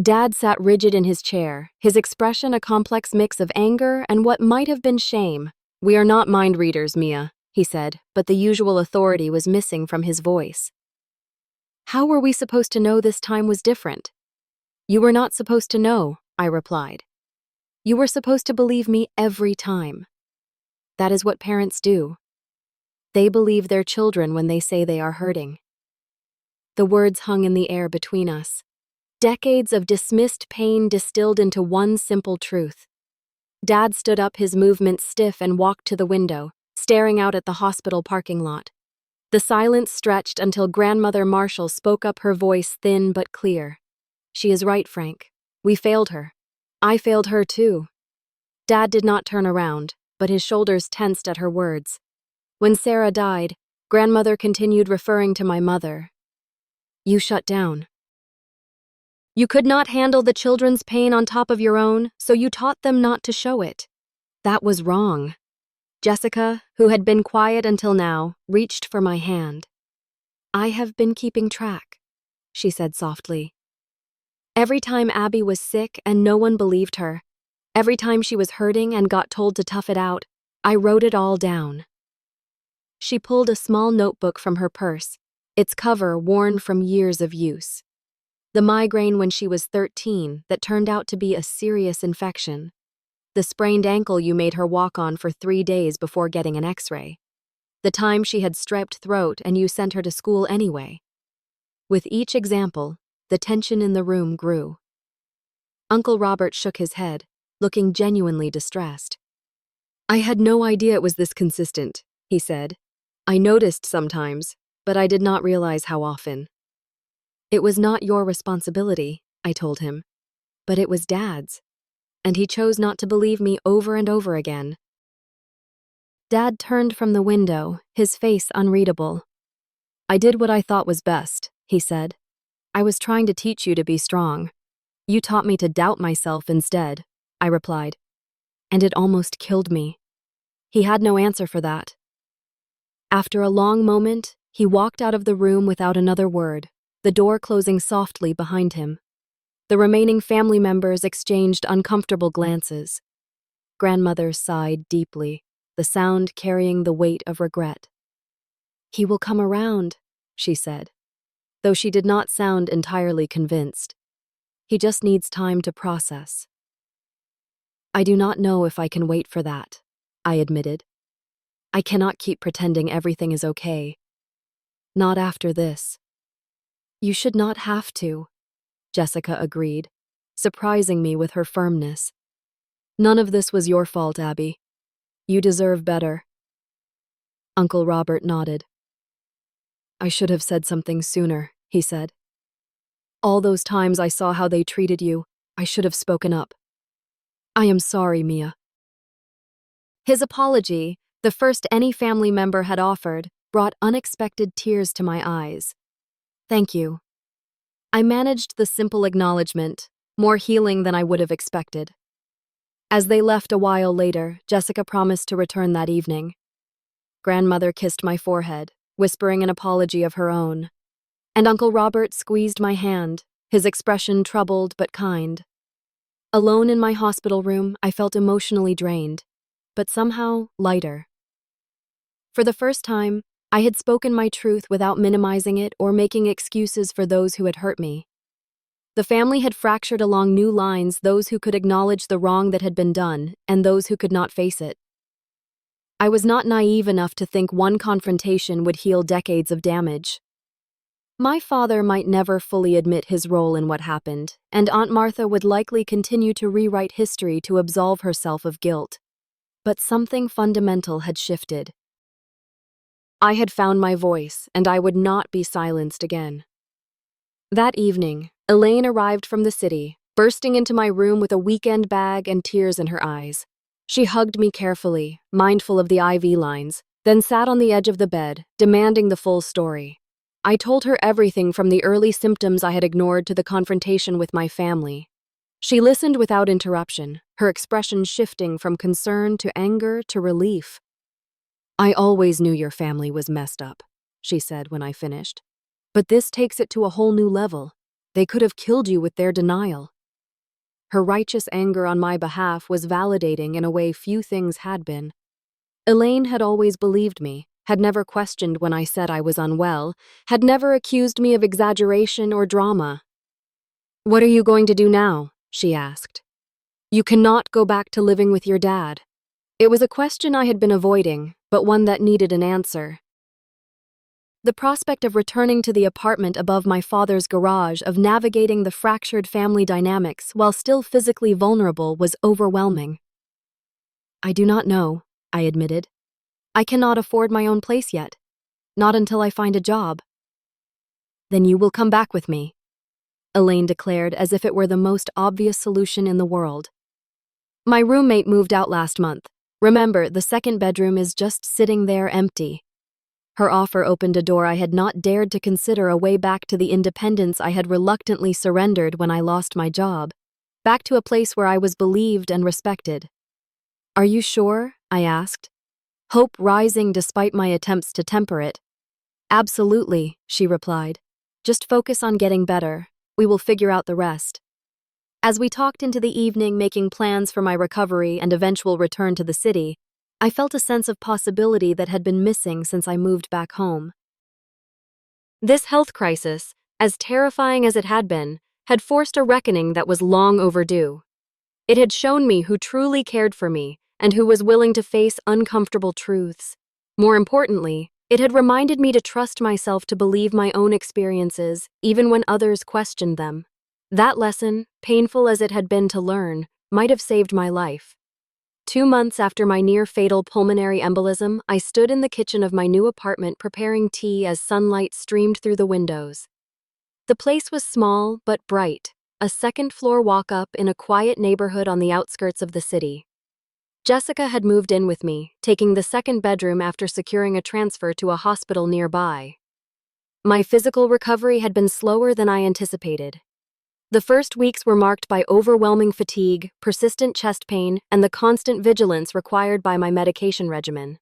Dad sat rigid in his chair, his expression a complex mix of anger and what might have been shame. We are not mind readers, Mia, he said, but the usual authority was missing from his voice. How were we supposed to know this time was different? You were not supposed to know, I replied. You were supposed to believe me every time. That is what parents do. They believe their children when they say they are hurting. The words hung in the air between us. Decades of dismissed pain distilled into one simple truth. Dad stood up, his movements stiff, and walked to the window, staring out at the hospital parking lot. The silence stretched until Grandmother Marshall spoke up, her voice thin but clear. She is right, Frank. We failed her. I failed her too. Dad did not turn around, but his shoulders tensed at her words. When Sarah died, Grandmother continued, referring to my mother. You shut down. You could not handle the children's pain on top of your own, so you taught them not to show it. That was wrong. Jessica, who had been quiet until now, reached for my hand. I have been keeping track, she said softly. Every time Abby was sick and no one believed her, every time she was hurting and got told to tough it out, I wrote it all down. She pulled a small notebook from her purse, its cover worn from years of use. The migraine when she was 13 that turned out to be a serious infection. The sprained ankle you made her walk on for 3 days before getting an x-ray. The time she had strep throat and you sent her to school anyway. With each example, the tension in the room grew. Uncle Robert shook his head, looking genuinely distressed. I had no idea it was this consistent, he said. I noticed sometimes, but I did not realize how often. It was not your responsibility, I told him, but it was Dad's, and he chose not to believe me over and over again. Dad turned from the window, his face unreadable. I did what I thought was best, he said. I was trying to teach you to be strong. You taught me to doubt myself instead, I replied. And it almost killed me. He had no answer for that. After a long moment, he walked out of the room without another word, the door closing softly behind him. The remaining family members exchanged uncomfortable glances. Grandmother sighed deeply, the sound carrying the weight of regret. He will come around, she said, though she did not sound entirely convinced. He just needs time to process. I do not know if I can wait for that, I admitted. I cannot keep pretending everything is okay. Not after this. You should not have to, Jessica agreed, surprising me with her firmness. None of this was your fault, Abby. You deserve better. Uncle Robert nodded. I should have said something sooner, he said. All those times I saw how they treated you, I should have spoken up. I am sorry, Mia. His apology, the first any family member had offered, brought unexpected tears to my eyes. Thank you. I managed the simple acknowledgement, more healing than I would have expected. As they left a while later, Jessica promised to return that evening. Grandmother kissed my forehead, whispering an apology of her own. And Uncle Robert squeezed my hand, his expression troubled but kind. Alone in my hospital room, I felt emotionally drained, but somehow lighter. For the first time, I had spoken my truth without minimizing it or making excuses for those who had hurt me. The family had fractured along new lines, those who could acknowledge the wrong that had been done, and those who could not face it. I was not naive enough to think one confrontation would heal decades of damage. My father might never fully admit his role in what happened, and Aunt Martha would likely continue to rewrite history to absolve herself of guilt. But something fundamental had shifted. I had found my voice, and I would not be silenced again. That evening, Elaine arrived from the city, bursting into my room with a weekend bag and tears in her eyes. She hugged me carefully, mindful of the IV lines, then sat on the edge of the bed, demanding the full story. I told her everything from the early symptoms I had ignored to the confrontation with my family. She listened without interruption, her expression shifting from concern to anger to relief. I always knew your family was messed up, she said when I finished. But this takes it to a whole new level. They could have killed you with their denial. Her righteous anger on my behalf was validating in a way few things had been. Elaine had always believed me, had never questioned when I said I was unwell, had never accused me of exaggeration or drama. "What are you going to do now?" she asked. "You cannot go back to living with your dad." It was a question I had been avoiding, but one that needed an answer. The prospect of returning to the apartment above my father's garage, of navigating the fractured family dynamics while still physically vulnerable, was overwhelming. "I do not know," I admitted. "I cannot afford my own place yet. Not until I find a job." "Then you will come back with me," Elaine declared as if it were the most obvious solution in the world. "My roommate moved out last month. Remember, the second bedroom is just sitting there empty." Her offer opened a door I had not dared to consider, a way back to the independence I had reluctantly surrendered when I lost my job. Back to a place where I was believed and respected. "Are you sure?" I asked, hope rising despite my attempts to temper it. "Absolutely," she replied. "Just focus on getting better. We will figure out the rest." As we talked into the evening, making plans for my recovery and eventual return to the city, I felt a sense of possibility that had been missing since I moved back home. This health crisis, as terrifying as it had forced a reckoning that was long overdue. It had shown me who truly cared for me and who was willing to face uncomfortable truths. More importantly, it had reminded me to trust myself, to believe my own experiences, even when others questioned them. That lesson, painful as it had been to learn, might have saved my life. 2 months after my near-fatal pulmonary embolism, I stood in the kitchen of my new apartment preparing tea as sunlight streamed through the windows. The place was small but bright, a second-floor walk-up in a quiet neighborhood on the outskirts of the city. Jessica had moved in with me, taking the second bedroom after securing a transfer to a hospital nearby. My physical recovery had been slower than I anticipated. The first weeks were marked by overwhelming fatigue, persistent chest pain, and the constant vigilance required by my medication regimen.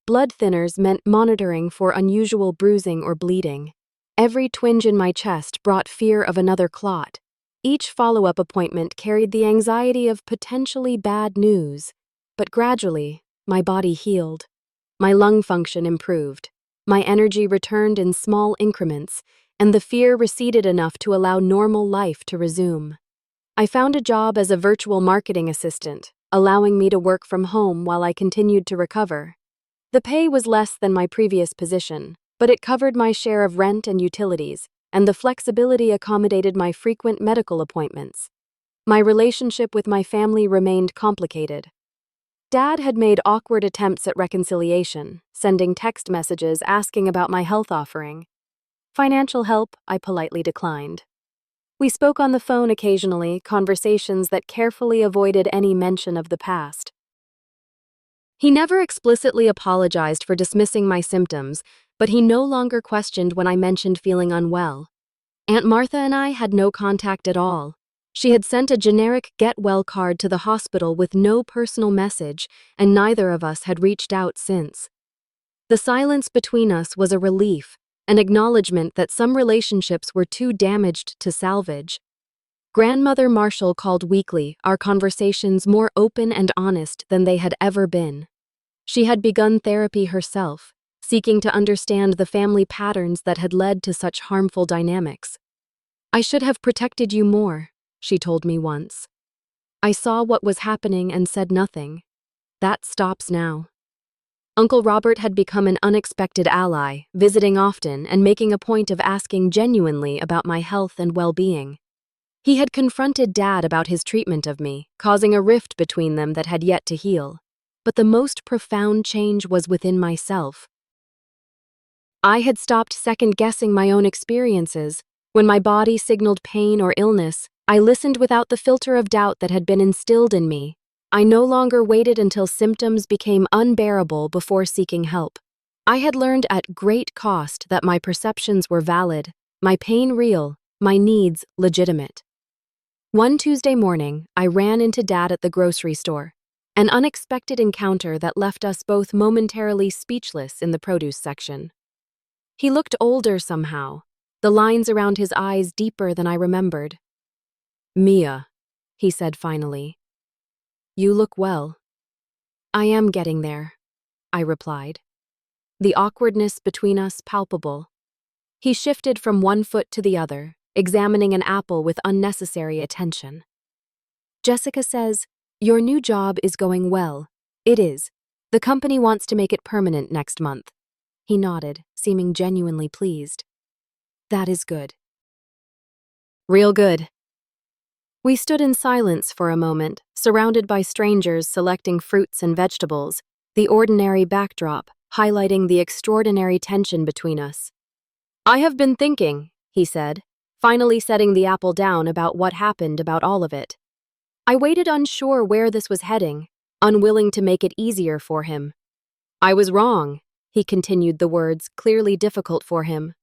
Blood thinners meant monitoring for unusual bruising or bleeding. Every twinge in my chest brought fear of another clot. Each follow-up appointment carried the anxiety of potentially bad news. But gradually, my body healed. My lung function improved. My energy returned in small increments, and the fear receded enough to allow normal life to resume. I found a job as a virtual marketing assistant, allowing me to work from home while I continued to recover. The pay was less than my previous position, but it covered my share of rent and utilities, and the flexibility accommodated my frequent medical appointments. My relationship with my family remained complicated. Dad had made awkward attempts at reconciliation, sending text messages asking about my health offering. Financial help, I politely declined. We spoke on the phone occasionally, conversations that carefully avoided any mention of the past. He never explicitly apologized for dismissing my symptoms, but he no longer questioned when I mentioned feeling unwell. Aunt Martha and I had no contact at all. She had sent a generic get-well card to the hospital with no personal message, and neither of us had reached out since. The silence between us was a relief, an acknowledgement that some relationships were too damaged to salvage. Grandmother Marshall called weekly, our conversations more open and honest than they had ever been. She had begun therapy herself, seeking to understand the family patterns that had led to such harmful dynamics. "I should have protected you more," she told me once. "I saw what was happening and said nothing. That stops now." Uncle Robert had become an unexpected ally, visiting often and making a point of asking genuinely about my health and well-being. He had confronted Dad about his treatment of me, causing a rift between them that had yet to heal. But the most profound change was within myself. I had stopped second-guessing my own experiences. When my body signaled pain or illness, I listened without the filter of doubt that had been instilled in me. I no longer waited until symptoms became unbearable before seeking help. I had learned at great cost that my perceptions were valid, my pain real, my needs legitimate. One Tuesday morning, I ran into Dad at the grocery store, an unexpected encounter that left us both momentarily speechless in the produce section. He looked older somehow, the lines around his eyes deeper than I remembered. "Mia," he said finally, "you look well." I am getting there, I replied, the awkwardness between us palpable. He shifted from one foot to the other, examining an apple with unnecessary attention. Jessica says, "Your new job is going well." It is. The company wants to make it permanent next month. He nodded, seeming genuinely pleased. That is good. Real good. We stood in silence for a moment, surrounded by strangers selecting fruits and vegetables, the ordinary backdrop highlighting the extraordinary tension between us. I have been thinking, he said, finally setting the apple down about what happened about all of it. I waited unsure where this was heading, unwilling to make it easier for him. I was wrong, he continued, the words clearly difficult for him.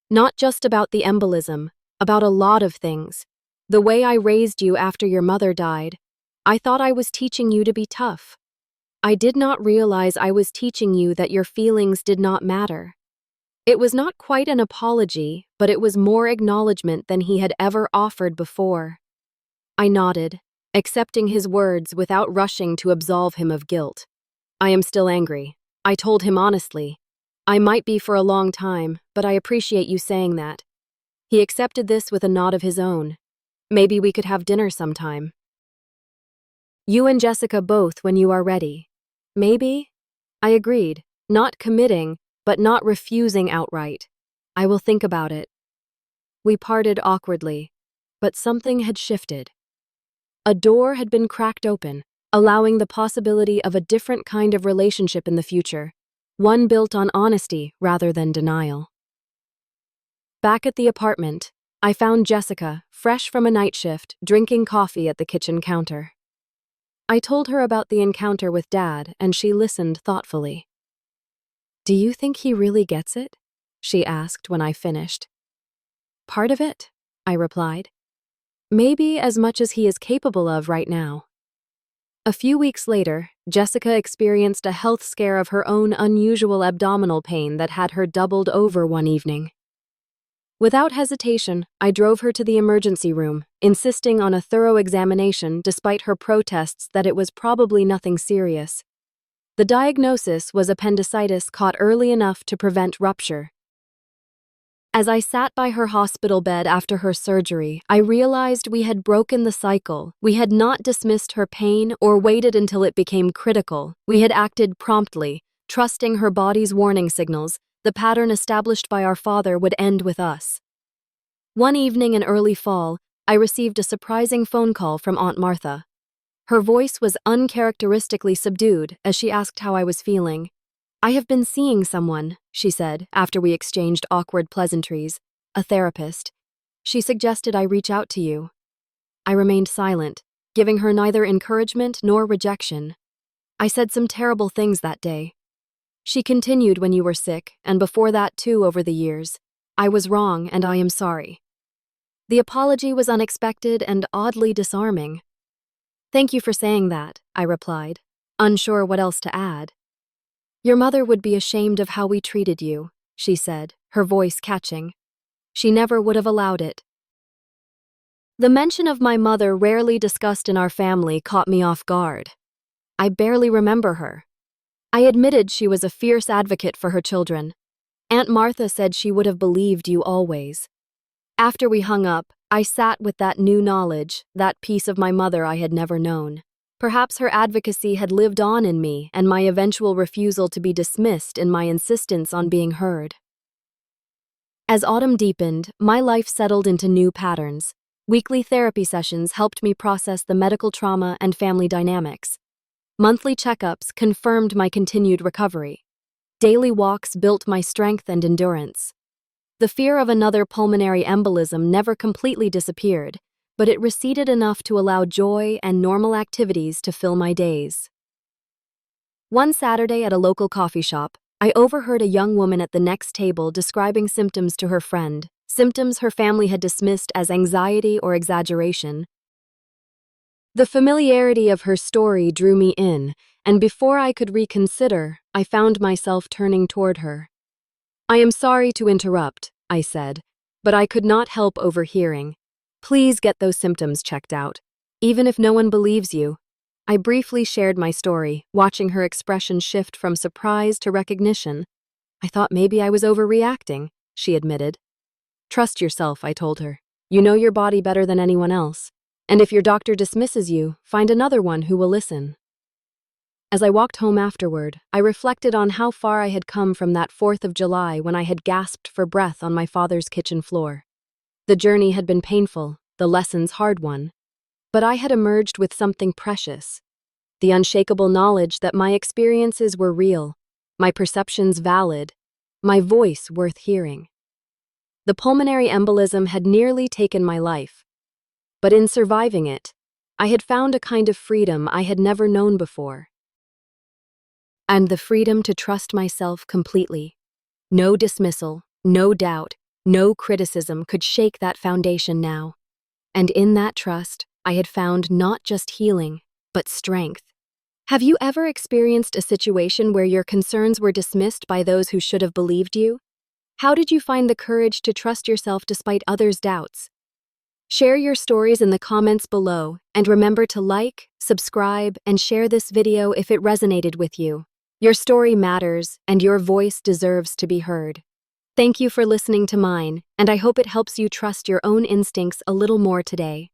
Not just about the embolism, about a lot of things. The way I raised you after your mother died, I thought I was teaching you to be tough. I did not realize I was teaching you that your feelings did not matter. It was not quite an apology, but it was more acknowledgement than he had ever offered before. I nodded, accepting his words without rushing to absolve him of guilt. I am still angry. I told him honestly. I might be for a long time, but I appreciate you saying that. He accepted this with a nod of his own. Maybe we could have dinner sometime. You and Jessica both when you are ready. Maybe? I agreed, not committing, but not refusing outright. I will think about it. We parted awkwardly, but something had shifted. A door had been cracked open, allowing the possibility of a different kind of relationship in the future, one built on honesty rather than denial. Back at the apartment, I found Jessica, fresh from a night shift, drinking coffee at the kitchen counter. I told her about the encounter with Dad, and she listened thoughtfully. Do you think he really gets it? She asked when I finished. Part of it, I replied. Maybe as much as he is capable of right now. A few weeks later, Jessica experienced a health scare of her own unusual abdominal pain that had her doubled over one evening. Without hesitation, I drove her to the emergency room, insisting on a thorough examination despite her protests that it was probably nothing serious. The diagnosis was appendicitis caught early enough to prevent rupture. As I sat by her hospital bed after her surgery, I realized we had broken the cycle. We had not dismissed her pain or waited until it became critical. We had acted promptly, trusting her body's warning signals. The pattern established by our father would end with us. One evening in early fall, I received a surprising phone call from Aunt Martha. Her voice was uncharacteristically subdued as she asked how I was feeling. I have been seeing someone, she said, after we exchanged awkward pleasantries, a therapist. She suggested I reach out to you. I remained silent, giving her neither encouragement nor rejection. I said some terrible things that day. She continued, when you were sick, and before that too over the years. I was wrong and I am sorry. The apology was unexpected and oddly disarming. Thank you for saying that, I replied, unsure what else to add. Your mother would be ashamed of how we treated you, she said, her voice catching. She never would have allowed it. The mention of my mother, rarely discussed in our family, caught me off guard. I barely remember her. I admitted she was a fierce advocate for her children. Aunt Martha said she would have believed you always. After we hung up, I sat with that new knowledge, that piece of my mother I had never known. Perhaps her advocacy had lived on in me, and my eventual refusal to be dismissed in my insistence on being heard. As autumn deepened, my life settled into new patterns. Weekly therapy sessions helped me process the medical trauma and family dynamics. Monthly checkups confirmed my continued recovery. Daily walks built my strength and endurance. The fear of another pulmonary embolism never completely disappeared, but it receded enough to allow joy and normal activities to fill my days. One Saturday at a local coffee shop, I overheard a young woman at the next table describing symptoms to her friend, symptoms her family had dismissed as anxiety or exaggeration. The familiarity of her story drew me in, and before I could reconsider, I found myself turning toward her. I am sorry to interrupt, I said, but I could not help overhearing. Please get those symptoms checked out. Even if no one believes you, I briefly shared my story, watching her expression shift from surprise to recognition. I thought maybe I was overreacting, she admitted. Trust yourself, I told her. You know your body better than anyone else. And if your doctor dismisses you, find another one who will listen. As I walked home afterward, I reflected on how far I had come from that 4th of July when I had gasped for breath on my father's kitchen floor. The journey had been painful, the lessons hard won. But I had emerged with something precious. The unshakable knowledge that my experiences were real, my perceptions valid, my voice worth hearing. The pulmonary embolism had nearly taken my life. But in surviving it, I had found a kind of freedom I had never known before. And the freedom to trust myself completely. No dismissal, no doubt, no criticism could shake that foundation now. And in that trust, I had found not just healing, but strength. Have you ever experienced a situation where your concerns were dismissed by those who should have believed you? How did you find the courage to trust yourself despite others' doubts? Share your stories in the comments below, and remember to like, subscribe, and share this video if it resonated with you. Your story matters, and your voice deserves to be heard. Thank you for listening to mine, and I hope it helps you trust your own instincts a little more today.